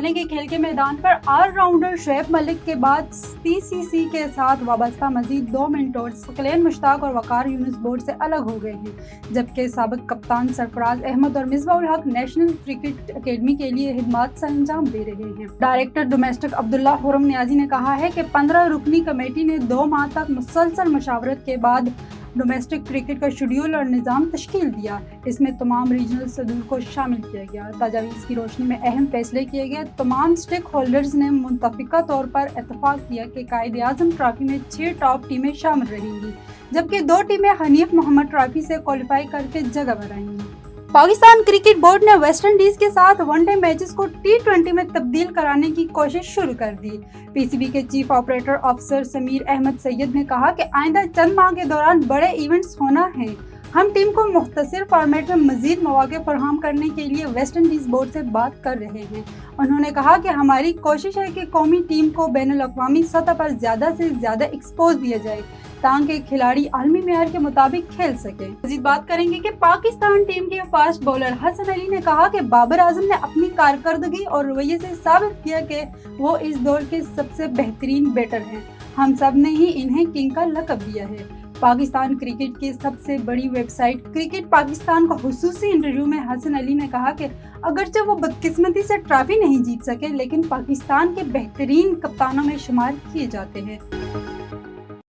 करने के खेल के मैदान पर ऑलराउंडर शुएब मलिक के बाद पीसीसी के साथ वाबस्ता मजीद 2 मेंटोर्स सकलैन मुश्ताक और वकार यूनुस बोर्ड से अलग हो गए हैं, जबकि साबिक कप्तान सरफराज अहमद और मिसबाहुल हक नेशनल क्रिकेट अकेडमी के लिए खिदमात सर अंजाम दे रहे हैं। डायरेक्टर डोमेस्टिक अब्दुल्ला खुरम नियाजी ने कहा है कि 15 रुकनी कमेटी ने 2 माह तक मुसलसल मशावरत के बाद डोमेस्टिक क्रिकेट का शेड्यूल और निज़ाम तश्कील दिया। इसमें तमाम रीजनल सदूर को शामिल किया गया। तजावीज़ की रोशनी में अहम फैसले किए गए। तमाम स्टेक होल्डर्स ने मुतफ़िका तौर पर इत्तफाक किया कि कायद-ए-आज़म ट्रॉफी में 6 टॉप टीमें शामिल रहेंगी, जबकि 2 टीमें हनीफ मोहम्मद ट्रॉफी से क्वालिफाई करके जगह बनाएंगी। पाकिस्तान क्रिकेट बोर्ड ने वेस्ट इंडीज के साथ वनडे मैचेस को T20 में तब्दील कराने की कोशिश शुरू कर दी। पीसीबी के chief operator officer Sameer Ahmed Syed ने कहा कि आइंदा चंद माह के दौरान बड़े इवेंट्स होना है। हम टीम को मुख्तसर फॉर्मेट में मजीद मौके फराहम करने के लिए वेस्ट इंडीज बोर्ड से बात कर रहे हैं। उन्होंने कहा कि हमारी कोशिश है कि कौमी टीम को बैनुल-अक़वामी सतह पर ज़्यादा से ज़्यादा एक्सपोज दिया जाए ताकि खिलाड़ी आलमी मेयार के मुताबिक खेल सके। मज़ीद बात करेंगे कि पाकिस्तान टीम के फास्ट बॉलर हसन अली ने कहा कि बाबर आजम ने अपनी कारकर्दगी और रवैये से साबित किया कि वो इस दौर के सबसे बेहतरीन बैटर हैं। हम सब ने ही इन्हें किंग का लक़ब दिया है। पाकिस्तान क्रिकेट की सबसे बड़ी वेबसाइट क्रिकेट पाकिस्तान को हुसूसी इंटरव्यू में हसन अली ने कहा कि अगरचे वो बदकिस्मती से ट्रॉफी नहीं जीत सके, लेकिन पाकिस्तान के बेहतरीन कप्तानों में शुमार किए जाते हैं।